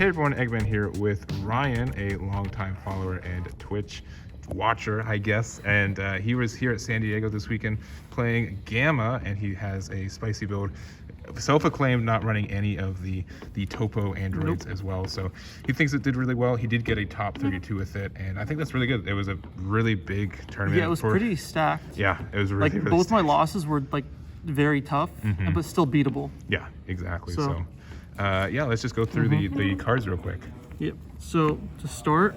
Hey everyone, Eggman here with Ryan, a longtime follower and Twitch watcher, I guess. And he was here at San Diego this weekend playing Gamma, and he has a spicy build, self-acclaimed, not running any of the topo androids as well. So he thinks it did really well. He did get a top 32 with it, and I think that's really good. It was a really big tournament. Yeah, it was pretty stacked. Yeah, it was really, really both stacked. my losses were like very tough, but still beatable. Yeah, exactly. So yeah, let's just go through the cards real quick. Yep. So to start,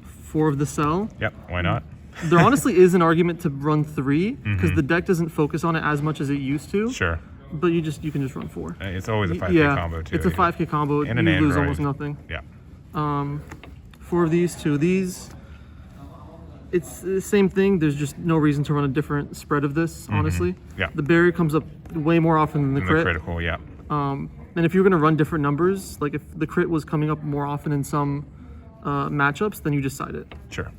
4 of the cell. Yep, why not? There honestly is an argument to run 3 because the deck doesn't focus on it as much as it used to. Sure. But you can just run 4. It's always a 5K combo too. It's a 5K combo. And you an lose Aandroidd. almost nothing. Yeah. 4 of these, 2 of these. It's the same thing. There's just no reason to run a different spread of this, honestly. Yeah. The barrier comes up way more often than the crit. The critical, yeah. And if you're going to run different numbers, like if the crit was coming up more often in some matchups, then you just side it. Sure.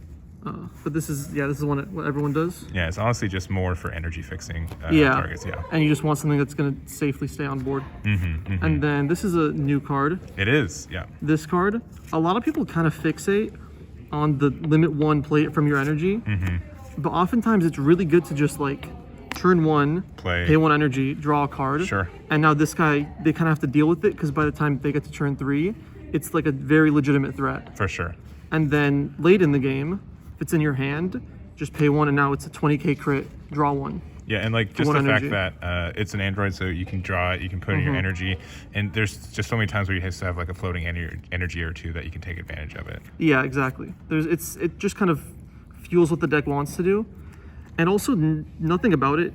But this is what everyone does. Yeah, it's honestly just more for energy fixing targets. Yeah. And you just want something that's going to safely stay on board. And then this is a new card. It is, yeah. This card, a lot of people kind of fixate on the limit 1, play it from your energy. But oftentimes it's really good to just like turn 1, pay 1 energy, draw a card. Sure. And now this guy, they kind of have to deal with it because by the time they get to turn 3, it's like a very legitimate threat. For sure. And then late in the game, if it's in your hand, just pay 1 and now it's a 20k crit, draw 1. Yeah, and like just the energy. fact that it's an Aandroidd, so you can draw it, you can put in your energy, and there's just so many times where you have to have like a floating energy or two that you can take advantage of it. Yeah, exactly. It just kind of fuels what the deck wants to do, and also nothing about it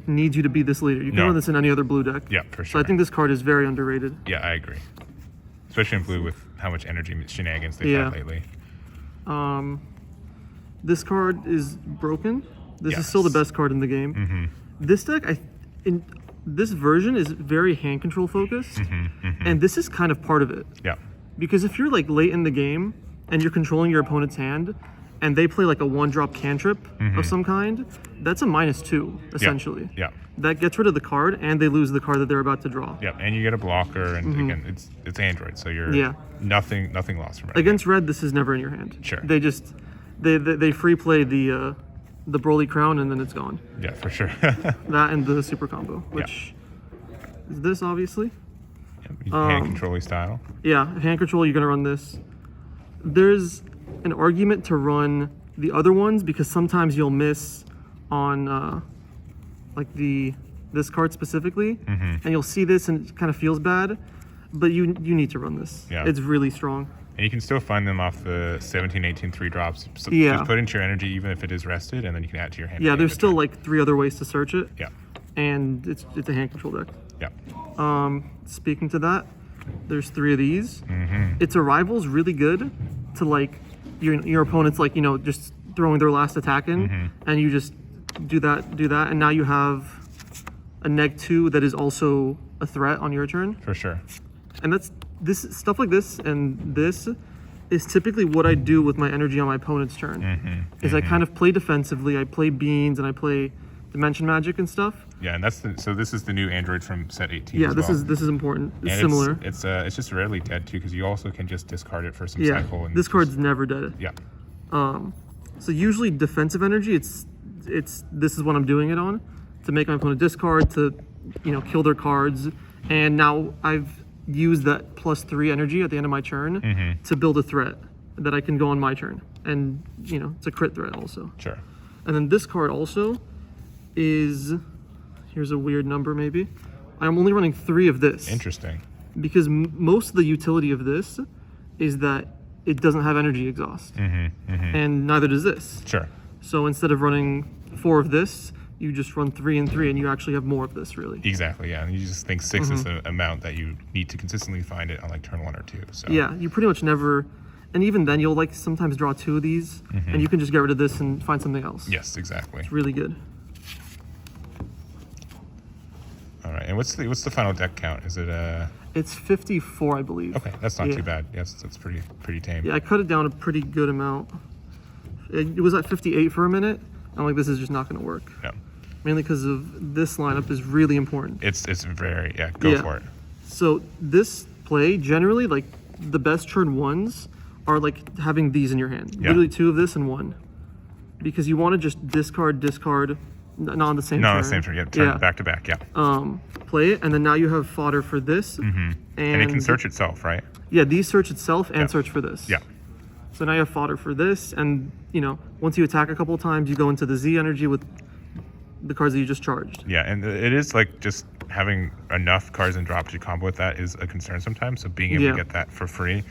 needs you to be this later. You can run this in any other blue deck. Yeah, for sure. So I think this card is very underrated. Yeah, I agree. Especially in blue with how much energy shenanigans they've had lately. This card is broken. This is still the best card in the game. This deck, in this version, is very hand control focused, and this is kind of part of it. Yeah. Because if you're like late in the game and you're controlling your opponent's hand, and they play like a 1-drop cantrip of some kind, that's a -2 essentially. Yeah. That gets rid of the card, and they lose the card that they're about to draw. Yeah, and you get a blocker, and again, it's Aandroidd, so you're nothing lost from it. Against red, this is never in your hand. Sure. They just they free play the Broly Crown, and then it's gone. Yeah, for sure. That and the super combo, which is this obviously. Hand control style. Yeah, hand control. You're gonna run this. There's an argument to run the other ones because sometimes you'll miss on like this card specifically, and you'll see this and it kind of feels bad, but you need to run this. Yeah. It's really strong. And you can still find them off the 17, 18, 3 drops. So just put into your energy even if it is rested, and then you can add to your hand. Yeah, there's still like 3 other ways to search it. Yeah. And it's a hand control deck. Yeah. Speaking to that, there's 3 of these. Its arrival's really good to like your opponent's like, just throwing their last attack in, and you just do that, and now you have a -2 that is also a threat on your turn. For sure. And this stuff like this, and this is typically what I do with my energy on my opponent's turn. Is I kind of play defensively, I play beans, and I play dimension magic and stuff. Yeah, and so this is the new Aandroidd from set 18. Yeah, as this well. is important. It's and similar. It's just rarely dead too, because you also can just discard it for some Yeah, cycle. And this card's never dead. Yeah. So usually defensive energy, this is what I'm doing it on, to make my opponent discard, to kill their cards, and now I've used that +3 energy at the end of my turn to build a threat that I can go on my turn, and it's a crit threat also. Sure. And then this card also is, here's a weird number maybe. I'm only running 3 of this. Interesting. Because most of the utility of this is that it doesn't have energy exhaust, and neither does this. Sure. So instead of running 4 of this, you just run 3 and 3, and you actually have more of this, really. Exactly, yeah. And you just think 6 is the amount that you need to consistently find it on like turn 1 or 2. So yeah, you pretty much never, and even then you'll like sometimes draw 2 of these, and you can just get rid of this and find something else. Yes, exactly. It's really good. All right, and what's the final deck count? Is it It's 54, I believe. Okay, that's not too bad. Yes, that's pretty tame. Yeah, I cut it down a pretty good amount. It was at 58 for a minute. I'm like, this is just not going to work. Yeah. Mainly because of this lineup is really important. It's very, go for it. So this play, generally, like the best turn ones are like having these in your hand. Yeah. Literally 2 of this and 1. Because you want to just discard, not on the same turn. Not on the same turn, yeah. Turn back to back, yeah. Play it, and then now you have fodder for this. And it can search itself, right? Yeah, these search itself and search for this. Yeah. So now you have fodder for this, and once you attack a couple of times, you go into the Z energy with the cards that you just charged. Yeah, and it is like just having enough cards and drop to combo with that is a concern sometimes. So being able to get that for free,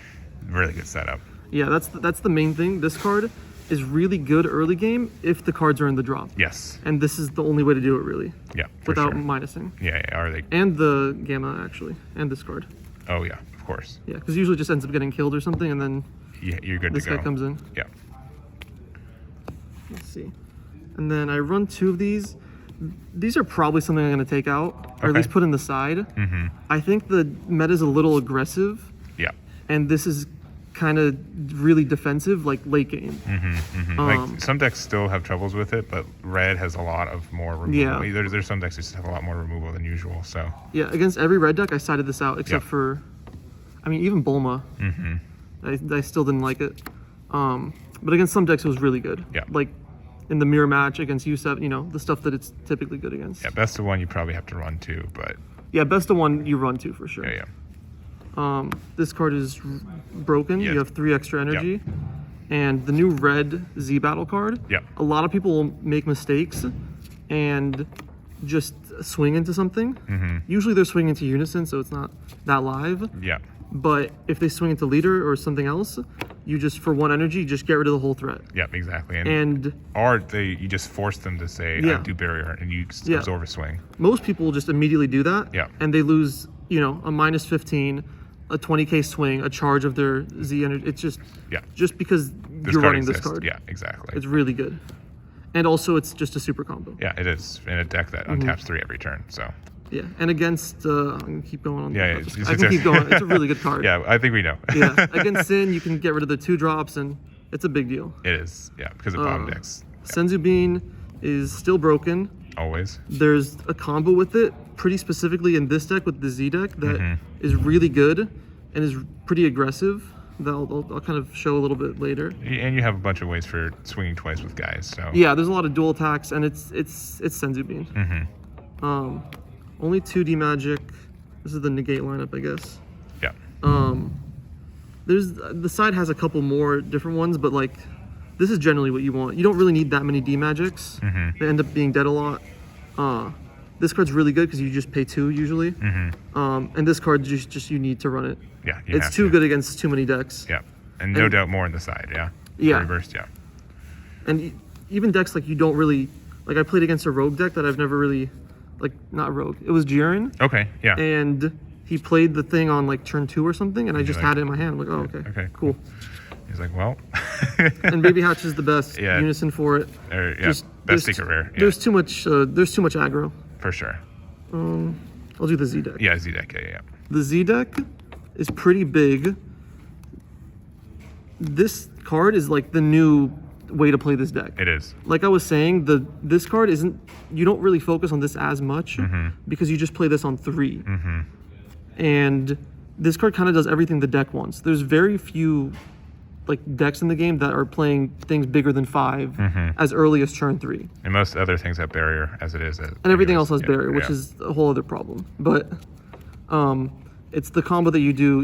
really good setup. Yeah, that's the main thing. This card is really good early game if the cards are in the drop. Yes. And this is the only way to do it, really. Yeah, without minusing. Yeah, are they? And the gamma, actually, and this card. Oh yeah, of course. Yeah, because usually just ends up getting killed or something, and then you're good this to go. guy comes in. Yeah. Let's see. And then I run 2 of these. These are probably something I'm going to take out, or at least put in the side. I think the meta's a little aggressive. Yeah. And this is kind of really defensive, like late game. Like some decks still have troubles with it, but red has a lot of more removal. Yeah. There's some decks that just have a lot more removal than usual. So yeah, against every red deck, I sided this out, except for, I mean, even Bulma. I still didn't like it. But against some decks, it was really good. Yeah. Like in the mirror match against U7, the stuff that it's typically good against. yeah, best of one you probably have to run too, but Yeah, best of one you run to for sure. yeah. This card is broken. Yeah. You have 3 extra energy. And the new red Z battle card. Yeah. A lot of people will make mistakes and just swing into something. Usually they're swinging into unison, so it's not that live. Yeah. But if they swing into leader or something else, you just, for 1 energy, just get rid of the whole threat. Yeah, exactly. And or you just force them to say, I do barrier, and you absorb a swing. most people will just immediately do that. Yeah. And they lose, a -15, a 20k swing, a charge of their Z energy. It's just just because you're running this card. Yeah, exactly. It's really good. And also it's just a super combo. Yeah, it is in a deck that untaps 3 every turn. So Yeah. And against I'm gonna keep going on. Yeah, I can keep going. It's a really good card. yeah, I think we know. Yeah. Against Sin, you can get rid of the 2 drops, and it's a big deal. It is, yeah, because of bottom decks. Senzu Bean is still broken. Always. There's a combo with it, pretty specifically in this deck with the Z deck, that is really good and is pretty aggressive. That I'll kind of show a little bit later. And you have a bunch of ways for swinging twice with guys. So Yeah, there's a lot of dual attacks, and it's Senzu Bean. Only 2D magic. This is the negate lineup, I guess. Yeah. There's the side has a couple more different ones, but like this is generally what you want. You don't really need that many D magics. They end up being dead a lot. This card's really good because you just pay 2 usually. And this card just you need to run it. Yeah. It's too good against too many decks. Yeah. And no doubt more on the side. Yeah. Yeah. Reversed. Yeah. And even decks like you don't really like. I played against a rogue deck that I've never really like. Not rogue. It was Jiren. Okay. Yeah. And he played the thing on like turn 2 or something, and I just had it in my hand. I'm like, oh, okay. Okay. Cool. He's like, well. And Baby Hatch is the best unison for it. Best secret rare. Yeah. There's too much aggro. For sure. I'll do the Z deck. Yeah, Z deck. Yeah. The Z deck is pretty big. This card is like the new way to play this deck. It is. Like I was saying, this card isn't. You don't really focus on this as much because you just play this on 3. And this card kind of does everything the deck wants. There's very few like decks in the game that are playing things bigger than 5 as early as turn 3. And most other things have barrier as it is. And everything else has barrier, which is a whole other problem. But it's the combo that you do,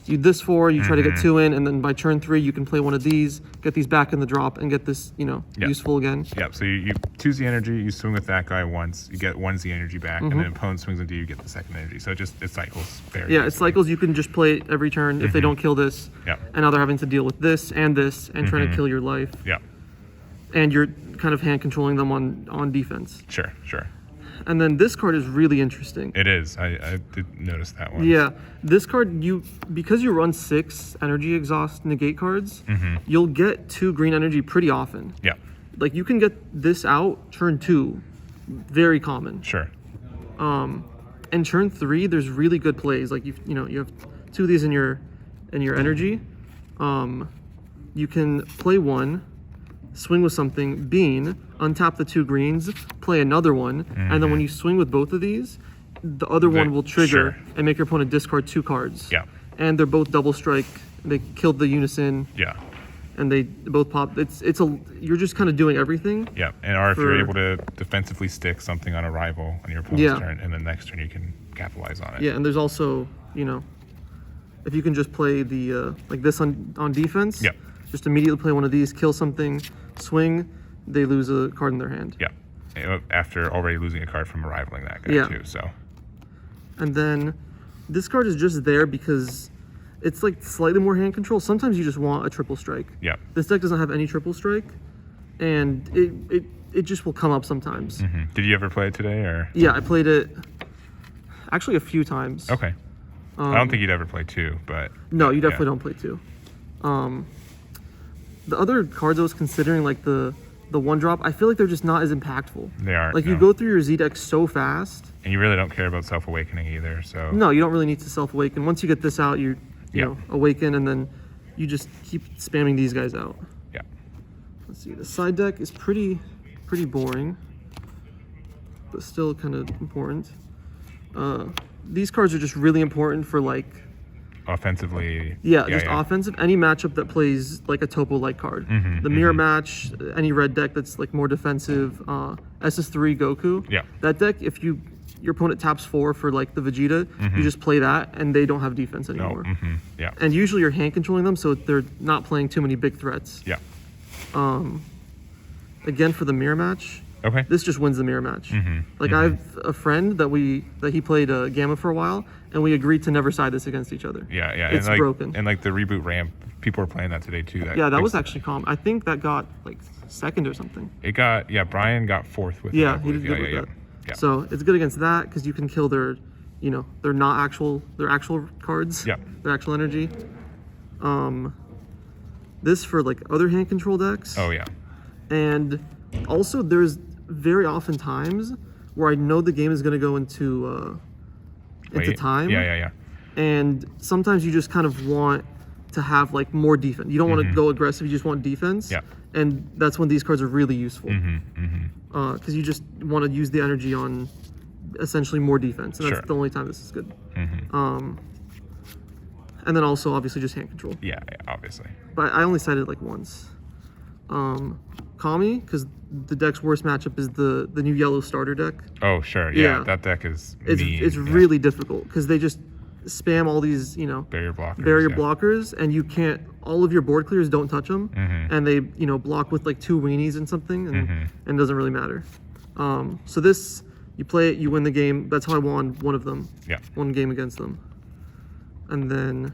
you this 4, you try to get 2 in, and then by turn 3 you can play one of these, get these back in the drop, and get this, useful again. Yeah, so you choose the energy, you swing with that guy once, you get 1 Z energy back, and then opponent swings into you, get the second energy. So it cycles very easily. It cycles. You can just play it every turn if they don't kill this. Yeah. And now they're having to deal with this and trying to kill your life. Yeah. And you're kind of hand controlling them on defense. Sure. And then this card is really interesting. It is. I did notice that one. Yeah. This card, because you run 6 energy exhaust negate cards, you'll get 2 green energy pretty often. Yeah. Like you can get this out turn 2, very common. Sure. And turn 3, there's really good plays. Like you have 2 of these in your energy. You can play 1, swing with something, bean, untap the 2 greens, play another one, and then when you swing with both of these, the other one will trigger Sure. and make your opponent discard 2 cards. Yeah. And they're both double strike. They killed the unison. Yeah. And they both pop. You're just kind of doing everything. Yeah. Or if you're able to defensively stick something on arrival on your opponent's turn, and then next turn you can capitalize on it. Yeah, and there's also, if you can just play the like this on defense. Yeah. Just immediately play one of these, kill something, swing, they lose a card in their hand. Yeah. After already losing a card from arrivaling that guy too. So. And then this card is just there because it's like slightly more hand control. Sometimes you just want a triple strike. Yeah. This deck doesn't have any triple strike, and it just will come up sometimes. Mm-hmm. Did you ever play it today, or? Yeah, I played it actually a few times. Okay. I don't think you'd ever play 2, but. No, you definitely don't play 2. The other cards I was considering, like the 1-drop, I feel like they're just not as impactful. They aren't. Like you go through your Z deck so fast. And you really don't care about self-awakening either, so. No, you don't really need to self-awaken. Once you get this out, you know, awaken, and then you just keep spamming these guys out. Yeah. Let's see, the side deck is pretty boring, but still kind of important. These cards are just really important for like offensively. Just offensive. Any matchup that plays like a topo-like card. The mirror match, any red deck that's like more defensive. SS3 Goku. Yeah. That deck, if your opponent taps 4 for like the Vegeta, you just play that, and they don't have defense anymore. Yeah. And usually you're hand controlling them, so they're not playing too many big threats. Yeah. Again, for the mirror match. Okay. This just wins the mirror match. Like I have a friend that he played Gamma for a while, and we agreed to never side this against each other. Yeah. It's broken. And like the reboot ramp, people are playing that today too. That was actually calm. I think that got like 2nd or something. It got Brian got 4th with it. Yeah, he did good with that. Yeah. So it's good against that because you can kill their, they're actual cards. Yeah. Their actual energy. This for like other hand control decks. Oh yeah. And also there's very often times where I know the game is going to go into time. Yeah. And sometimes you just kind of want to have like more defense. You don't want to go aggressive. You just want defense. Yeah. And that's when these cards are really useful. Because you just want to use the energy on essentially more defense. And that's the only time this is good. And then also obviously just hand control. Yeah, obviously. But I only cited it like once. Kami, because the deck's worst matchup is the new yellow starter deck. Oh sure, yeah. That deck is it's really difficult because they just spam all these barrier blockers, and you can't. All of your board clears don't touch them, and they block with like 2 weenies and something, and it doesn't really matter. So this, you play it, you win the game. That's how I won one of them. Yeah. One game against them, and then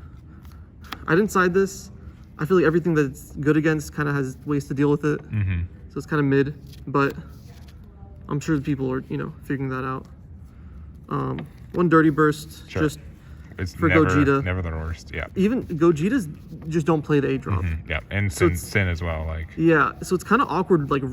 I didn't side this. I feel like everything that's good against kind of has ways to deal with it. So it's kind of mid, but I'm sure people are, figuring that out. One dirty burst, just it's for Gogeta. Gogeta. Never the worst, yeah. Even Gogetas just don't play the 8-drop. Yeah, and Sin as well, like. Yeah, so it's kind of awkward, like,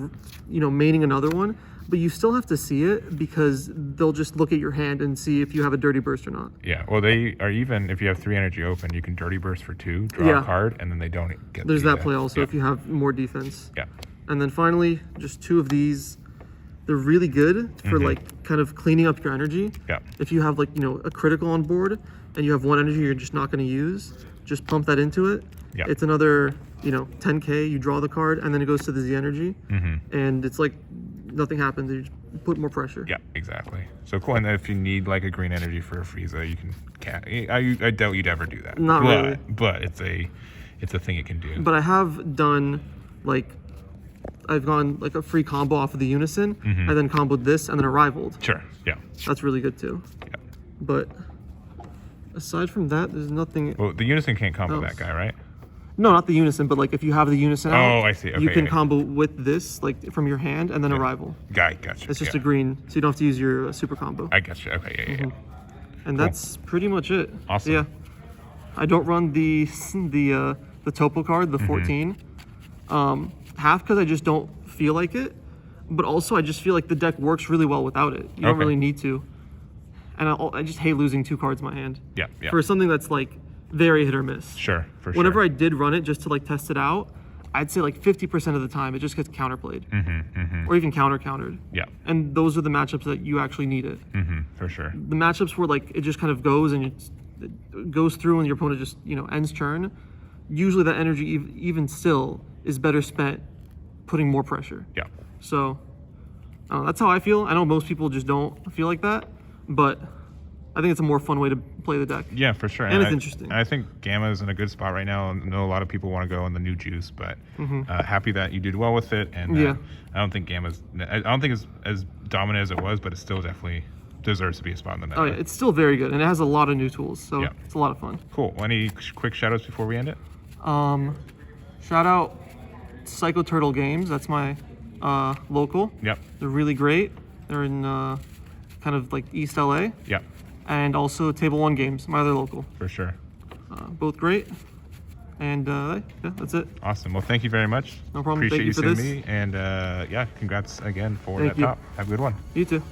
maining another one, but you still have to see it because they'll just look at your hand and see if you have a dirty burst or not. Yeah, well, they are even, if you have 3 energy open, you can dirty burst for 2, draw a card, and then they don't get There's that play also if you have more defense. Yeah. And then finally, just 2 of these. They're really good for like kind of cleaning up your energy. Yeah. If you have like, a critical on board and you have 1 energy you're just not going to use, just pump that into it. Yeah. It's another, 10k, you draw the card and then it goes to the Z energy. And it's like nothing happens. You just put more pressure. Yeah, exactly. So cool. And then if you need like a green energy for a Frieza, you can I doubt you'd ever do that. Not really. But it's a thing it can do. But I have done like I've gone like a free combo off of the Unison, and then comboed this, and then arrivaled. Sure, yeah. That's really good too. Yeah. But aside from that, there's nothing. Well, the Unison can't combo that guy, right? No, not the Unison, but like if you have the Unison out, I see. Okay, you can combo with this, like from your hand, and then arrival. Gotcha. It's just a green, so you don't have to use your super combo. I gotcha. Okay, yeah. And that's pretty much it. Awesome. Yeah. I don't run the topo card, the 14. Half because I just don't feel like it, but also I just feel like the deck works really well without it. You don't really need to. And I just hate losing 2 cards in my hand. Yeah. For something that's like very hit or miss. Sure, for sure. Whenever I did run it just to like test it out, I'd say like 50% of the time it just gets counterplayed. Or even countered. Yeah. And those are the matchups that you actually need it. For sure. The matchups where like it just kind of goes and it goes through and your opponent just ends turn. Usually that energy even still is better spent putting more pressure. Yeah. So I don't know, that's how I feel. I know most people just don't feel like that, but I think it's a more fun way to play the deck. Yeah, for sure. And it's interesting. And I think Gamma is in a good spot right now. I know a lot of people want to go in the new juice, but happy that you did well with it. And I don't think Gamma's, I don't think it's as dominant as it was, but it still definitely deserves to be a spot in the meta. Oh yeah, it's still very good, and it has a lot of new tools, so it's a lot of fun. Cool. Any quick shout outs before we end it? Shout out Psycho Turtle Games. That's my local. Yep. They're really great. They're in kind of like East LA. Yep. And also Table One Games, my other local. For sure. Both great. And yeah, that's it. Awesome. Well, thank you very much. No problem. Appreciate Thank you for sending me. And yeah, congrats again for that top. Have a good one. You too.